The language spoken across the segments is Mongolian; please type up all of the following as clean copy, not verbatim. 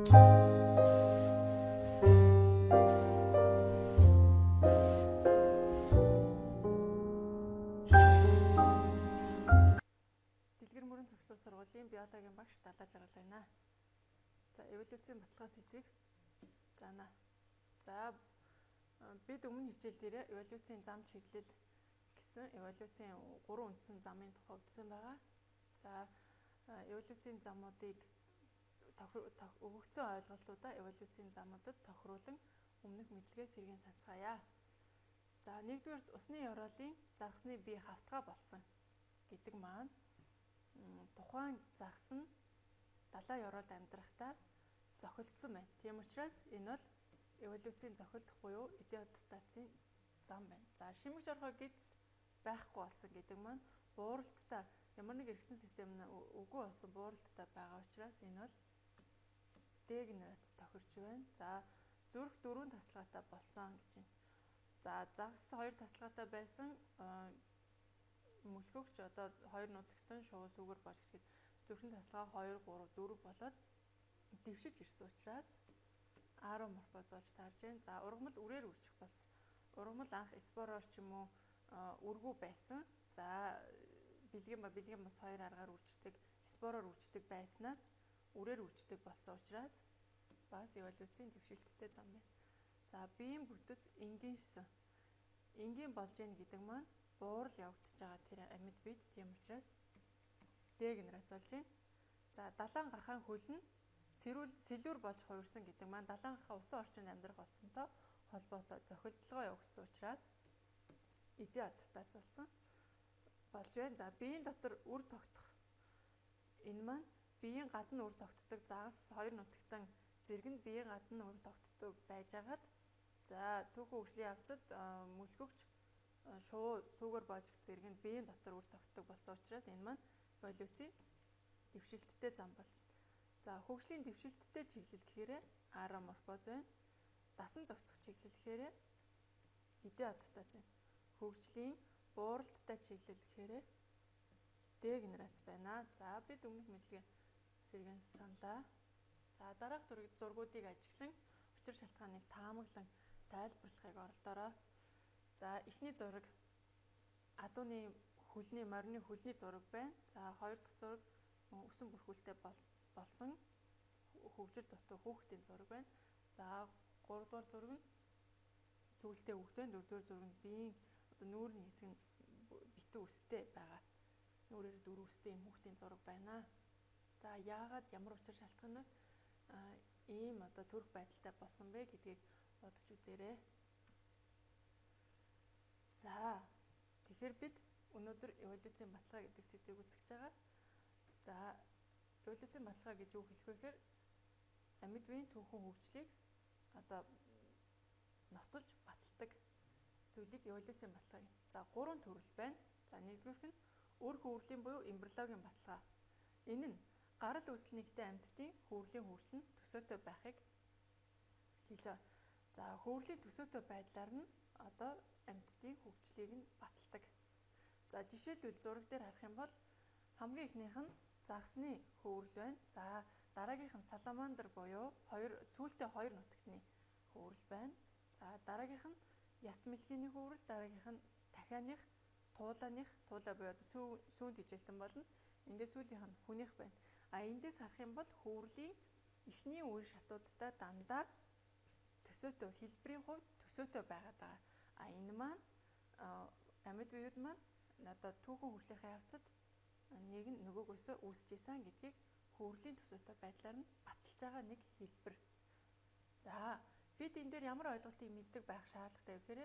Дэлгэр мөрөн цогцлол сургуулийн биологийн багш Далаа Жаргал байна. За эволюцийн баталгаа сэдвийг заана. За бид өмнө хичээл дээр эволюцийн зам чиглэл гэсэн эволюцийн 3 үндсэн замын тухай үзсэн байгаа. За эволюцийн замуудыг өгөгдсөн ойлголтуудаа эволюцийн замуудад тохируулан өмнөх мэдлэгээ сэргийн санацгаая. За нэгдүгээрт усны ёроолын загасны бие хавтгай болсон гэдэг маань тухайн загас нь далайн ёроолд амьдрахдаа зохилдсон байна. Тийм учраас энэ бол эволюцийн зохилдох буюу эдийн адаптацийн зам байна. За шимэгч орхой гэц байхгүй болсон гэдэг маань бууралттай ямар нэг эргэтэн систем нь үгүй болсон бууралттай байгаа учраас энэ бол дегенерац тохирч байна. За зүрх 4 тасалгаатай болсон гэж байна. За загас 2 тасалгаатай байсан мөлхөгч одоо 2 нутагтан шувуу сүгэр болж ирэхэд зүрхэн тасалгаа 2, 3, 4 болоод дэвшиж ирсэн учраас ароморфоз болж таарж байна. За ургамал үрээр үржих болсон. Ургамал анх спороор ч юм уу үргүй байсан. За бэлгэн бус 2 аргаар үрждэг, спороор үрждэг байснаас үрээр үрждэг болсон учраас бас эволюцийн дэвшилттэй зам байна. За биеийн бүтэц энгийншсэн. Энгийн болж ийн гэдэг маань буурал явагдаж байгаа тэр амьд бид, тийм учраас дегенерац болж байна. За далайн гахаан хөл нь сэлүүр болж хувирсан гэдэг маань далайн гахаа усан орчинд амьдрах болсонтой холбоотой зохилдлогоо явагдсан учраас эдийн адаптац болсон болж байна. За биеийн дотор үр тогтох. Энэ маань биеийн гадна үр тогтдог загас 2 нутагтан зэрэг нь биеийн гадна үр тогтдог байж агаад за түүхэн хөгжлийн явцад мөлхөгч шувуу сүгэр божигт зэрэг нь биеийн дотор үр тогтдог болсон учраас энэ маань эволюцийн дэвшилттэй зам болж байна. За хөгжлийн дэвшилттэй чиглэл гэхээр ароморфоз байна. Дасан зохицох чиглэл гэхээр эдийн адаптац байна. Хөгжлийн бууралттай чиглэл гэхээр дегенерац байна. За бид өмнөх мэдлэгээ сэргэн саналаа. За дараах зургуудыг ажиглан учир шалтгааныг таамаглан тайлбарлахыг оролдоорой. За эхний зураг адууны хөлний морины хөлний зураг байна. За хоёр дахь зураг өсөн бүрхүүлтэй болсон хөгжил дутуу хүүхдийн зураг байна. За 3 дугаар зураг нь сүүлдээ хүүхдийн, 4 дугаар зураг нь биеийн одоо нүүрний хэсэг нь битүү өстэй байгаа. Нүрээр 4 өстэй юм хүүхдийн зураг байна. За яагаад ямар учир шалтгаанаас ийм одоо төрөх байдалтай болсон бэ гэдгийг бодож үзээрэй. За тэгэхээр бид өнөөдөр эволюцийн баталгаа гэдэг сэдвийг үзэж байгаа. За эволюцийн баталгаа гэж юу хэлэх вэ гэхээр амьд биеийн түүхэн хөгжлийг одоо нотолж баталдаг зүйлийг эволюцийн баталгаа гэнэ. За 3 төрөл байна. За нэгдүгээрх нь үр хөврлийн буюу эмбриологийн баталгаа. Энэ нь гарал үүслэнийхтэй амьтдын хөврлийн хөгжил нь төсөөтэй байхыг хэлж байгаа. За хөврлийн төсөөтэй байдлаар нь одоо амьтдын хөгжлийг нь баталдаг. За жишээлбэл зураг дээр харах юм бол хамгийн ихнийх нь загасны хөврөл байна. За дараагийнх нь саламандр буюу сүүлдээ 2 нутагтны хөврөл байна. За дараагийнх нь яст мэлхийний хөврөл, дараагийнх нь дахианых, туулаа буюу сүүн тижилтэн болно. Эндээс сүүлийнх нь хүнийх байна. Эндээс харах юм бол хөврлийн эхний үе шатуудтай дандаа төсөөтэй хэлбэрийн хувьд төсөөтэй байгаад байгаа. Энэ маань амьд биед маань одоо түүхэн хөгжлийнхээ явцад нэг нь нөгөөгөөсөө үүсэж исэн гэдгийг хөврлийн төсөөтэй байдлаар нь баталж байгаа нэг хэлбэр. За бид энэ дээр ямар ойлголтыг мэддэг байх шаардлагатай вэ гэхээр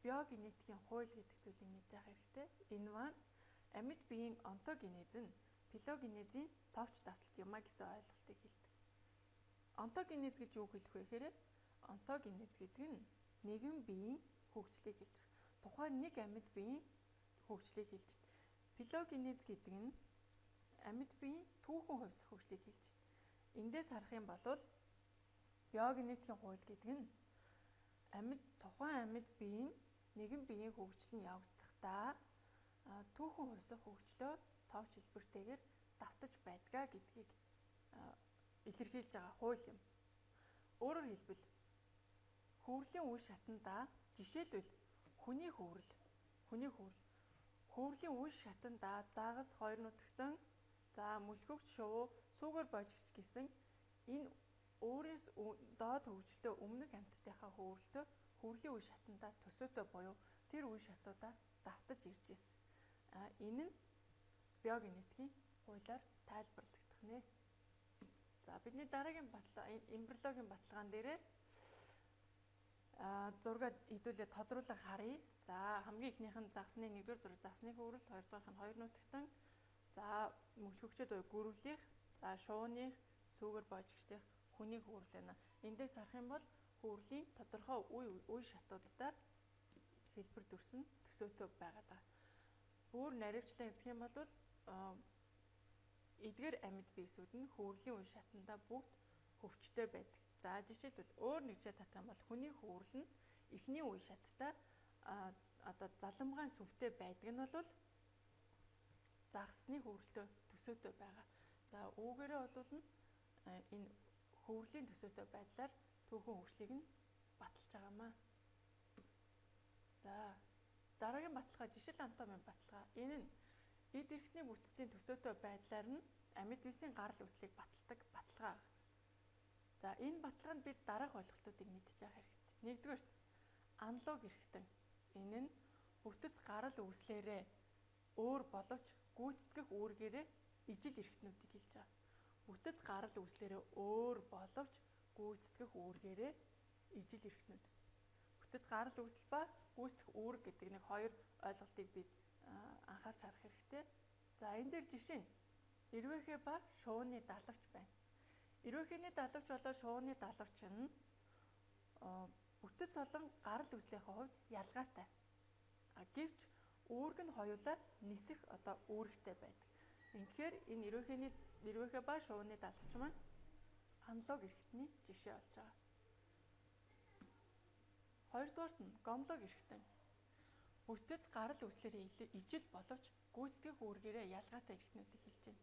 биогенетикийн хууль гэдэг зүйлийг мэдж авах хэрэгтэй. Энэ маань амьд биеийн онтогенез нь филогенезийн товч давталт юмаа гэсэн ойлголтыг хэлдэг. Онтогенез гэж юу хэлэх вэ гэхээр онтогенез гэдэг нь нэгэн биеийн хөгжлийг хэлж байгаа. Тухайн нэг амьд биеийн хөгжлийг хэлж байна. Филогенез гэдэг нь амьд биеийн түүхэн хувьсах хөгжлийг хэлж байна. Эндээс харах юм бол биогенетикийн хууль гэдэг нь тухайн амьд биеийн нэгэн биеийн хөгжил нь явагдахдаа түүхэн хувьсах хөгжлөө товч хэлбэртэйгээр давтаж байдгаа гэдгийг илэрхийлж байгаа хууль юм. Өөрөөр хэлбэл хөврөлийн үе шатандаа жишээлбэл хүний хөврөл. Хөврөлийн үе шатандаа загас, хоёр нутагтан, за мөлхөгч, шувуу, сүүгэр божигч гэсэн энэ өөрөөс доод хөгжилтэй өмнөх амьтдынхаа хөврөлийн үе шатандаа төсөөтэй буюу тэр үе шатуудаа давтаж ирж ирсэн. Энэ нь биологийн нийтгийн хуулиар тайлбарлагдах нэ. За бидний дараагийн эмбриологийн баталгаан дээрээ зургаад хэдүүлээ тодруулан харъя. За хамгийн ихнийх нь загсны 1-р зураг загсны хөврөл, 2-дугаарх нь хоёр нутагтан, за мөлхөгчд буюу гөрвлийнх, за шууных, сүүгэр божигчдын хүний хөврөл байна. Эндээс харах юм бол хөврөлийн тодорхой үе шатуудаар хэлбэр дүрсэн төсөөтэй байгаад байгаа. Бүр наривчлан үзэх юм бол эдгээр амьд биесүүд нь хөврөлийн үе шатандаа бүгд хөвчтэй байдаг. За жишээлбэл өөр нэг жишээ татах юм бол хүний хөврөл нь эхний үе шаттай одоо заламгаан сүвтэй байдаг нь бол загсны хөврөлтөө төсөөтэй байгаа. За үүгээрээ бол энэ хөврөлийн төсөөтэй байдлаар түүхэн хөгжлийг нь баталж байгаамаа. За дараагийн баталгаа жишэл анатомийн баталгаа. Энэ нь эд эрхтний бүтцийн төсөөтэй байдлаар нь амьд биесийн гарал үүслийг баталдаг баталгаа. За энэ баталгаанд бид дараах ойлголтуудыг мэдчих хэрэгтэй. Нэгдүгээрт аналог эрхтэн. Энэ нь бүтэц гарал үүслээрээ өөр боловч гүйцэтгэх үүргээрээ ижил эрхтнүүдийг хэлж байгаа. Бүтэц гарал үүслээрээ өөр боловч гүйцэтгэх үүргээрээ ижил эрхтнүүд. Бүтэц гарал үүсэл ба гүйцэтгэх үүрэг гэдэг нэг хоёр ойлголтыг бид анхаарч харах хэрэгтэй. За энэ дээр жишээ нь эрвээхэй ба шууны далавч байна. Эрвээхийний далавч болоо шууны далавч нь бүтэц болон гарал үүслийнхээ хувьд ялгаатай. Гэвч үүрэг нь хоёулаа нисэх одоо үүрэгтэй байдаг. Ингэхээр энэ эрвээхэй ба шууны далавч маань аналог эрхтний жишээ болж байгаа. Хоёрдугаарт нь гомлог эрхтэн. Бүтэц гарал үүслээрээ ижил боловч гүйцэтгэх үүргээрээ ялгаатай эрхтнүүдийг хэлж байна.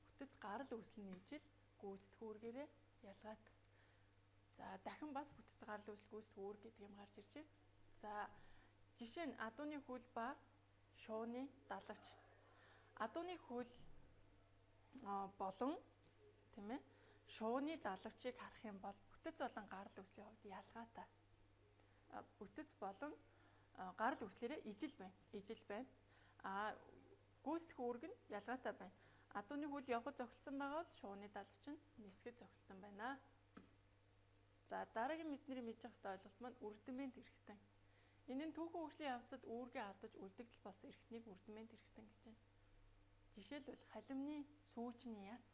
Бүтэц гарал үүсэл нь ижил, гүйцэтгэх үүргээрээ ялгаатай. За дахин бас бүтэц гарал үүсэл гүйцэтгэх үүрэг гэдэг юм гарч ирж байна. За жишээ нь адууны хөл ба шууны далавч. Адууны хөл болон тийм ээ шууны далавчийг харах юм бол бүтэц болон гарал үүслийн хувьд ялгаатай. Бүтэц болон гарал үүслээрээ ижил байна. Гүйцэтгэх үүрэг нь ялгаатай байна. Адууны хөл явхад зохицсон байгаа бол шууны далавч нь нисгэд зохицсон байна. За дараагийн бидний мэдэх ёстой ойлголт маань үрдэмент эрхтэн. Энэ нь түүхэн хөгжлийн явцад үүргээ алдаж үлдэгдэл болсон эрхтнийг үрдэмент эрхтэн гэж байна. Жишээлбэл халимны сүүжний яс,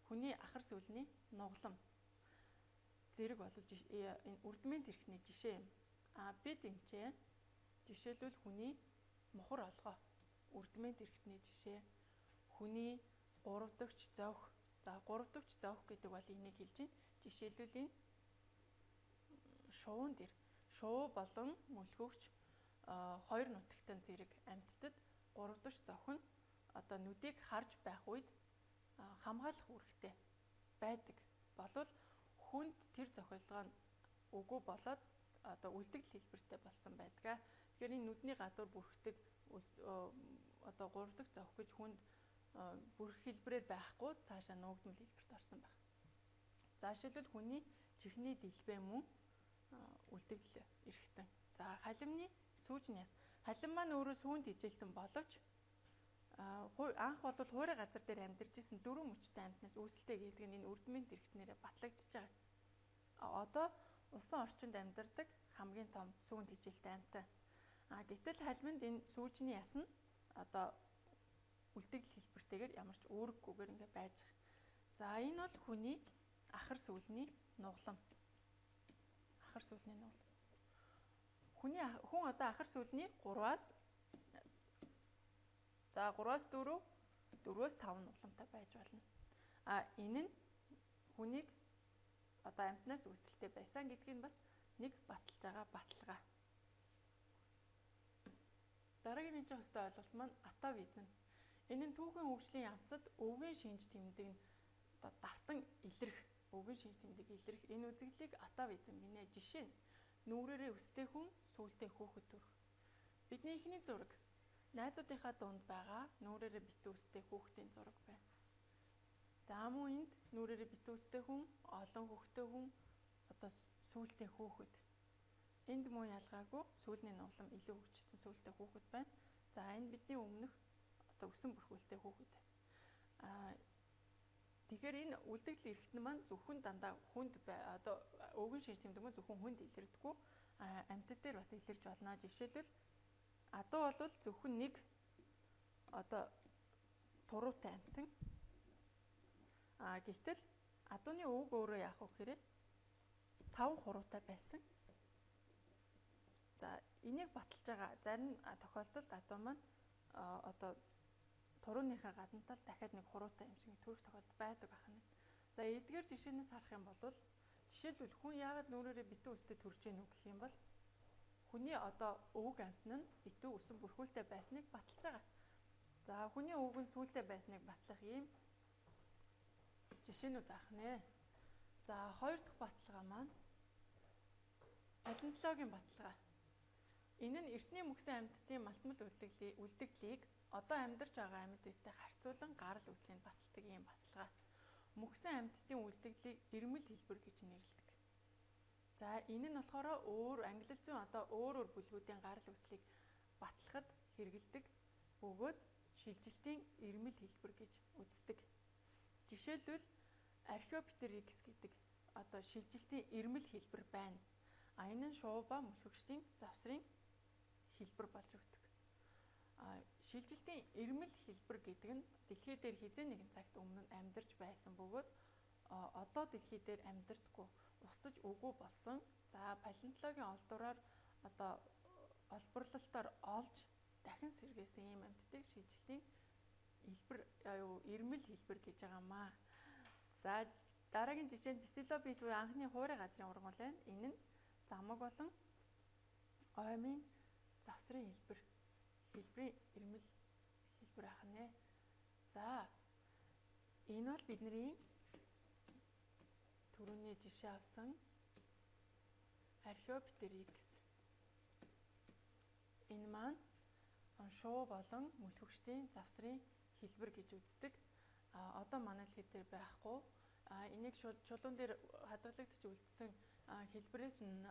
хүний ахар сүлний нуглам зэрэг бол энэ үрдэмент эрхтний жишээ юм. Бид эмчээ жишээлбэл хүний мухар олгоо үрдэмент эрхтний жишээ. Хүний гуравдагч зовх. За гуравдагч зовх гэдэг бол энийг хэлж байна. Жишээлбэл энэ шуун дээр шувуу болон мөлхөгч хоёр нутагтан зэрэг амьтдад гуравдагч зовх нь одоо нүдийг харж байх үед хамгаалах үүрэгтэй байдаг. Болвол хүнд тэр зохиолгоо нь үгүй болоод одоо үлдэгдэл хэлбэртэй болсон байдаг. Тэгэхээр энэ нүдний гадуур бүрхдэг одоо гуравдагч зовх гэж хүнд бүрх хэлбэрээр байхгүй цаашаа нуугдмал хэлбэрт орсон байна. За жишээлбэл хүний чихний дэлбээ мөн үлдэгдэл эрхтэн. За халимны сүүжний яс. Халим маань өөрөө сүүнд хичээлтэн боловч анх бол хуурай газар дээр амьдарч исэн дөрвөн мөчтэй амьтнаас үүсэлтэй гэдэг нь энэ үрдэмент эрхтнээрээ батлагдчихж байгаа. Одоо усан орчинд амьдардаг хамгийн том сүүнд хичээлтэй амьтан. Гэтэл халиманд энэ сүүжний яс нь одоо үлдэгдэл хэлбэртэйгээр ямар ч үүрэггүйгээр ингээ байж байгаа. За энэ бол хүний ахар сүлний нуглам. Хүн одоо ахар сүлний 3-аас 4, 4-өөс 5 нугламтай байж болно. Энэ нь хүнийг одоо амьтнаас үүсэлтэй байсан гэдгийг бас нэг баталж байгаа баталгаа. Дараагийн мэдэх ёстой ойлголт маань атавизм. Энэ нь түүхэн хөгжлийн явцад өвгөн шинж тэмдэг нь давтан илэрх өвгөн шинж тэмдэг илэрх энэ үзэгдлийг атавизм гинэ. Жишээ нь нүгрээрээ өстэй хүн сүүлдээ хүүхэд төрөх. Бидний ихний зураг найзуудынхаа дунд байгаа нүгрээрээ битүү өстэй хүүхдийн зураг байна. За мөн энд нүгрээрээ битүү өстэй хүн, олон хүүхэдтэй хүн, одоо сүүлдээ хүүхэд. Энд мөн ялгаагүй сүүлний нуглам илүү хөгжсөн сүүлдээ хүүхэд байна. За энэ бидний өмнөх одоо өсөн бүрхүүлтэй хүүхэд. Тэгэхээр энэ үлдэгдэл эрхтэн маань зөвхөн дандаа хүнд одоо өвгөн шинж тэмдэг маань зөвхөн хүнд илэрдэггүй амьтад дээр бас илэрж болно. Жишээлбэл адуу бол зөвхөн нэг одоо туруутай амьтан. Гэтэл адууны өвөг өөрөө яах вэ гэхээр 5 хуруутай байсан. За энийг баталж байгаа зарим тохиолдолд адуу маань одоо турууныхаа гадна тал дахиад нэг хуруутай юм шиг төрөх тохиолдол байдаг байна. За эдгээр жишээнээс харах юм бол жишээлбэл хүн яагаад нүрээрээ битүү өстэй төрж гэнэ үү гэх юм бол хүний одоо өвөг амьтан нь битүү өсөн бүрхүүлтэй байсныг баталж байгаа. За хүний өвөг нь сүүлдээ байсныг батлах ийм жишээнүүд авах нэ. За хоёр дахь баталгаа маань палеонтологийн баталгаа. Энэ нь эртний мөксөн амьтдын малтмал үлдэгдлийг одоо амьдарч байгаа амьд биестэй харьцуулан гарал үүслийн баталдаг ийм баталгаа. Мөксөн амьтдын үлдэгдлийг ирмэл хэлбэр гэж нэрлэдэг. За энэ нь болохоор англи зүйн одоо өөр бүлгүүдийн гарал үүслийг батлахад хэрэгэлдэг бөгөөд шилжилтийн ирмэл хэлбэр гэж үздэг. Жишээлбэл Archaeopteryx гэдэг одоо шилжилтийн ирмэл хэлбэр байна. Энэ нь шууба мөлхөгчдийн завсрын хэлбэр болж өгдөг. Шилжилтийн ирмэл хэлбэр гэдэг нь дэлхий дээр хизээ нэгэн цагт өмнө нь амьдарч байсан бөгөөд одоо дэлхий дээр амьдардаггүй устж үгүй болсон. За палеонтологийн олдвраар одоо олборлолтоор олж дахин сэргээсэн ийм амьтдыг шилжилтийн ирмэл хэлбэр гэж байгаамаа. За дараагийн жишээ нь Бистилобит буюу анхны хуурай газрын ургамал байна. Энэ нь замаг болон оймын завсрын хэлбэрийн ирмэл хэлбэр ах нэ. За энэ бол бидний түрүүний жишээ авсан Archaeopteryx. Энэ маань шуу болон мөлхөгчдийн завсрын хэлбэр гэж үздэг. Одоо манай дэлхий дээр байхгүй. Энийг чулуун дээр хадгалагдаж үлдсэн хэлбэрээс нь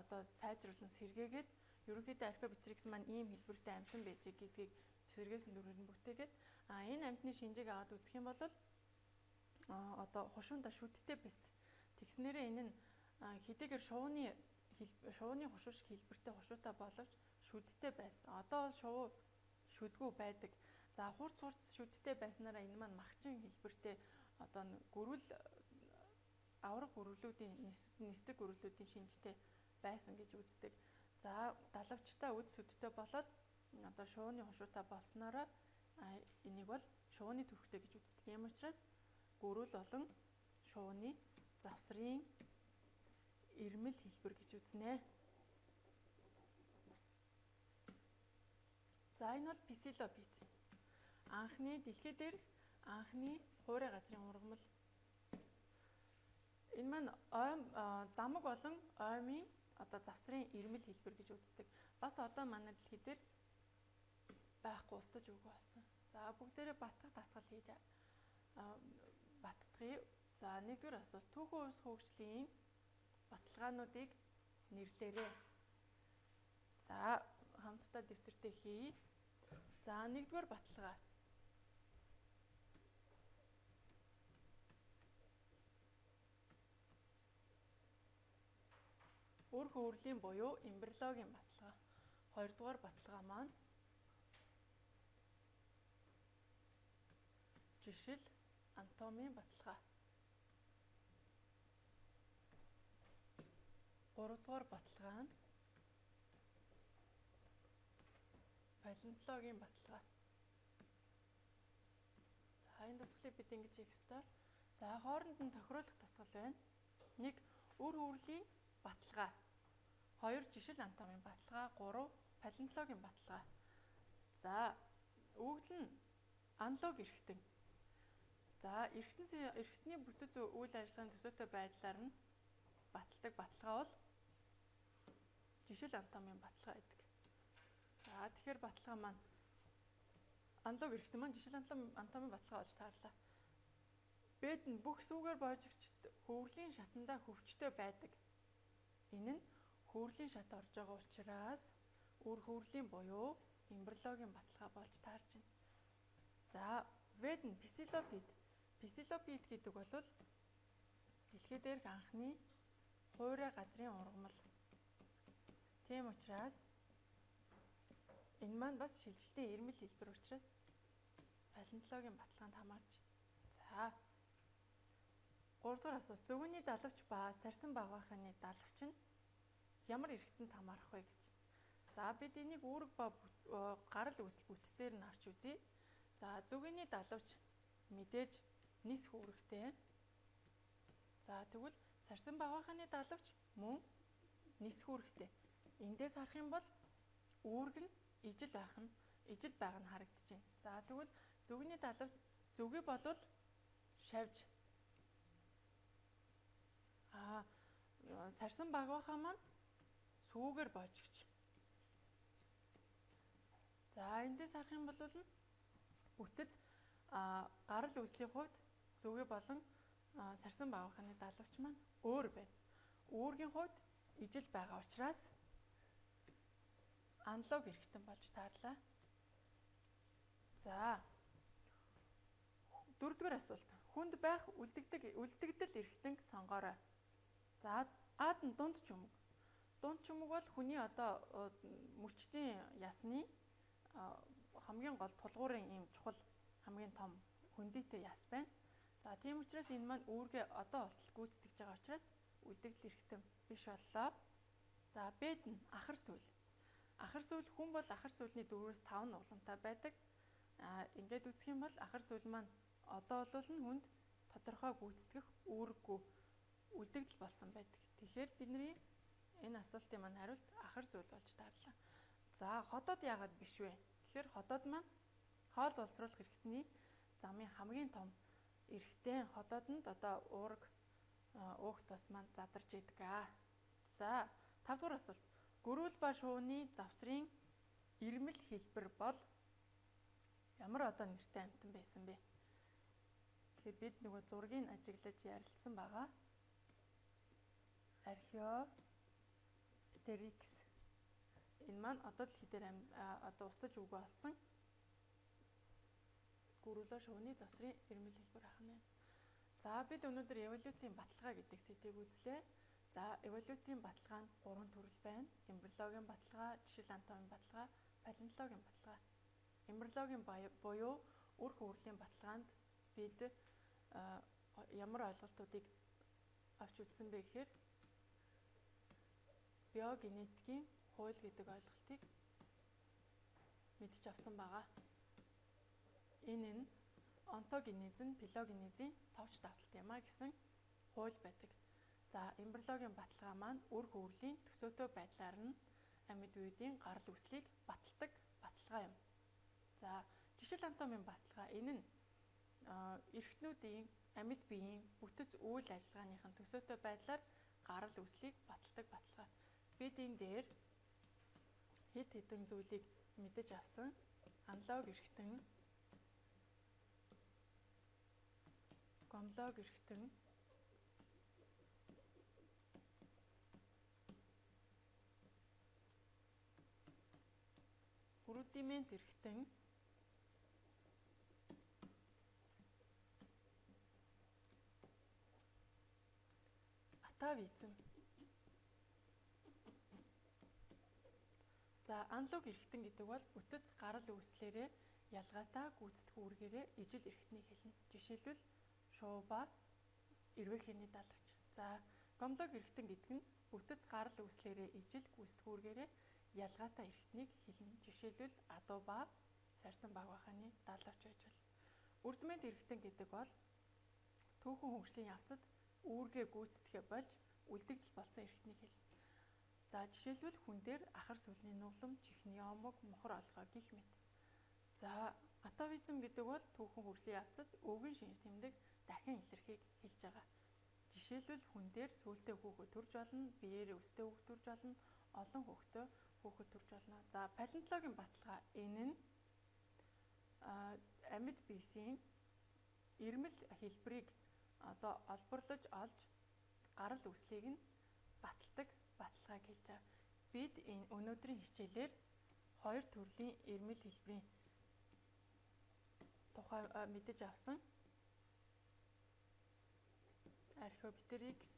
одоо сайжруулан сэргээгээд ерөнхийдөө Archaeopteryx маань ийм хэлбэртэй амьтан байжээ гэдгийг сэргээсэн дүрээр нь бүтээгээд энэ амьтны шинжийг аваад үзэх юм бол одоо хушуунда шүдтэй байсан. Тэгснээрээ энэ нь хэдийгээр шувууны хушуу шиг хэлбэртэй хушуутай боловч шүдтэй байсан. Одоо бол шувуу шүдгүй байдаг. За хурц шүдтэй байснараа энэ маань махчин хэлбэртэй одоо авраг гөрвлүүдийн нисдэг гөрвлүүдийн шинжтэй байсан гэж үздэг. За далавчтай үд сүдтэй болоод одоо шувууны хушуутай болсноороо энийг бол шувууны төрхтэй гэж үздэг. Ийм учраас гөрвөл болон шувууны завсрын ирмэл хэлбэр гэж үзнэ. За энэ бол Бистилобит. Дэлхий дээр анхны хуурай газрын ургамал. Энэ маань замаг болон оймын одоо завсрын ирмэл хэлбэр гэж үздэг. Бас одоо манай дэлхий дээр байхгүй устж үгүй болсон. За бүгдээрээ батгах дасгал хийж баттгая. За нэгдүгээр асуулт түүхэн улс хөгжлийн баталгаануудыг нэрлээрэй. За хамтдаа дэвтэртээ хий. За нэгдүгээр баталгаа. Үр хөврөлийн буюу эмбриологийн баталгаа. Хоёрдугаар баталгаа маань жишил анатомийн баталгаа. Гуравдугаар баталгаа нь палеонтологийн баталгаа. За энэ дасгалыг бид ингэж хийх ёстой. За хооронд нь тохируулах дасгал байна. 1. Үр хөврөлийн баталгаа. 2. Жишил анатомийн баталгаа. 3. Палеонтологийн баталгаа. За өгөгдөл нь аналог эрхтэн. За эргэтний бүтэц үйл ажиллагааны төсөөтэй байдлаар нь баталдаг баталгаа бол жишил анатомийн баталгаа гэдэг. За тэгэхээр баталгаа маань аналог эргэтэн маань жишил анатомийн баталгаа болж таарлаа. Бэд нь бүх сүүгээр боожигчд хөврлийн шатандаа хөвчтэй байдаг. Энэ нь хөврлийн шат орж байгаа учраас үр хөврлийн буюу эмбриологийн баталгаа болж таарч байна. За вэд нь писилопид. Писилопид гэдэг бол дэлхий дээрх анхны хуурай газрын ургамал. Тийм учраас энэ маань бас шилжилтийн ирмэл хэлбэр учраас палеонтологийн баталгаанд хамаарч. За 3 дугаар асуулт. Зөвгөний далавч ба сарсан багвааханы далавч нь ямар эргэтэнд хамаарах вэ гэж. За бид энийг үүрэг ба гарал үүсэл бүтцээр нь харж үзье. За зөвгөний далавч мэдээж нис үүрэгтэй. За тэгвэл сарсан багвааханы далавч мөн нис үүрэгтэй. Эндээс харах юм бол үүрэг нь ижил байгаа нь харагдаж байна. За тэгвэл зөвгөний далавч зөвгөө болвол шавж. Сарсан багваахаа маань сүүгээр боожигч. За эндээс харах юм бол бүтэц гарал үүслийн хувьд зөвгөө болон сарсан багвааханы далавч маань өөр байна. Үүргийн хувьд ижил байгаа учраас аналог эргэтэн болж таарлаа. За 4 дугаар асуулт. Хүнд байх үлдэгдэл эргэтэнг сонгоорой. За аад нь дунд чүмэг. Дунд чүмэг бол хүний одоо мөчтийн ясны хамгийн гол тулгуурын ийм чухал хамгийн том хөндийтэй яс байна. За тийм учраас энэ маань үүргээ одоо болтол гүйцэтгэж байгаа учраас үлдэгдэл эргэтэн биш боллоо. За бэд нь ахар сүүл. Ахар сүүл хүн бол ахар сүүлний 4-5 нугалантай байдаг. Ингээд үзэх юм бол ахар сүүл маань одоо бол хүнд тодорхой гүйцэтгэх үүрэггүй үлдэгдэл болсон байдаг. Тэгэхээр бидний энэ асуултын маань хариулт ахар сүүл болж таарлаа. За ходоод яагаад биш вэ? Тэгэхээр ходоод маань хоол боловсруулах эрхтний замын хамгийн том эрхтэн ходоодонд одоо уураг өөх тос маань задарч идэг. За 5 дугаар асуулт. Гөрүүл ба шууны завсрын ирмэл хэлбэр бол ямар одоо нэртэй амьтан байсан бэ? Тэгэхээр бид нөгөө зургийг ажиглаж ярилцсан байгаа. Archaeopteryx. Энэ маань одоо дэлхий дээр одоо устж үгүй болсон гөрүүлөө шууны завсрын ирмэл хэлбэр ахна. За бид өнөөдөр эволюцийн баталгаа гэдэг сэдвийг үзлээ. За эволюцийн баталгаа нь 3 төрөл байна. Эмбриологийн баталгаа, жишил анатомийн баталгаа, палеонтологийн баталгаа. Эмбриологийн буюу үр хөврлийн баталгаанд бид ямар ойлголтуудыг авч үзсэн бэ гэхээр биогенетикийн хууль гэдэг ойлголтыг мэдж авсан байгаа. Энэ нь онтогенезэн, филогенезийн товч давталт юм а гэсэн хууль байдаг. За эмбриологийн баталгаа маань үр хөврлийн төсөөтэй байдлаар нь амьд үеийн гарал үүслийг баталдаг баталгаа юм. За жишил анатомийн баталгаа энэ нь эрхтнүүдийн амьд биеийн бүтэц үйл ажиллагааныхын төсөөтэй байдлаар гарал үүслийг баталдаг баталгаа. Бид энэ дээр хэд хэдэн зүйлийг мэдэж авсан. Аналог эрхтэн, гомлог эрхтэн, рудимент эрхтэн, атавизм. За аналог эрхтэн гэдэг бол бүтэц гарал үүслээрээ ялгаатай гүйцэтгэх үүргээрээ ижил эрхтнийг хэлнэ. Жишээлбэл шуу ба эрвээхний далавч. За гомлог эрхтэн гэдэг нь бүтэц гарал үүслээрээ ижил гүйцэтгэх үүргээрээ ялгаатай эрхтнийг хэлнэ. Жишээлбэл адуу ба сарсан багвааханы далавч байж болно. Үрдмент эрхтэн гэдэг бол түүхэн хөгжлийн явцад үүргээ гүйцэтгэхэ болж үлдэгдэл болсон эрхтнийг хэлнэ. За жишээлбэл хүн дээр ахар сүлний нуглам, чихний омог, мохор олгоо гэх мэт. За Атовизм гэдэг бол түүхэн хүрлийн явцад өвгөн шинж тэмдэг дахин илэрхийг хэлж байгаа. Жишээлбэл хүн дээр сүүлдээ хүүхэд төрж болно, биеэрээ өстэй хүүхэд төрж болно, олон хүүхэд төрж болно. За палеонтологийн баталгаа энэ нь амьд биесийн ирмэл хэлбэрийг одоо олборлож олж гарал үүслийг нь баталгааг хэлж байгаа. Бид энэ өнөөдрийн хичээлээр хоёр төрлийн ирмэл хэлбэрийн тухай мэдэж авсан. Археоптерикс,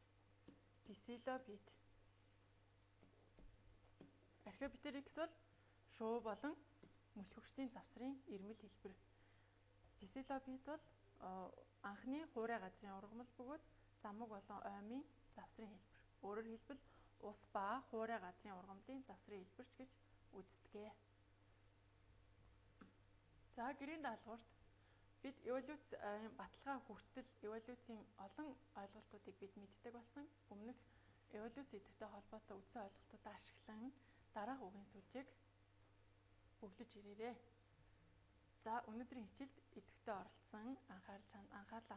Псилопит. Археоптерикс бол шуу болон мөлхөгчдийн завсрын ирмэл хэлбэр. Псилопит бол анхны хуурай газрын ургамал бөгөөд замаг болон оймын завсрын хэлбэр. Өөрөөр хэлбэл ус ба хуурай газрын ургамлын завсрын хэлбэрч гэж үздэг. За гэрийн даалгаварт бид эволюцийн баталгаа хүртэл эволюцийн олон ойлголтуудыг бид мэддэг болсон. Өмнөх эволюц сэдвтэй холбоотой үндсэн ойлголтуудаа ашиглан дараах үгийн сүлжээг бүглэж ирээрэй. За өнөөдрийн хичээлд идэвхтэй оролцсон анхаарал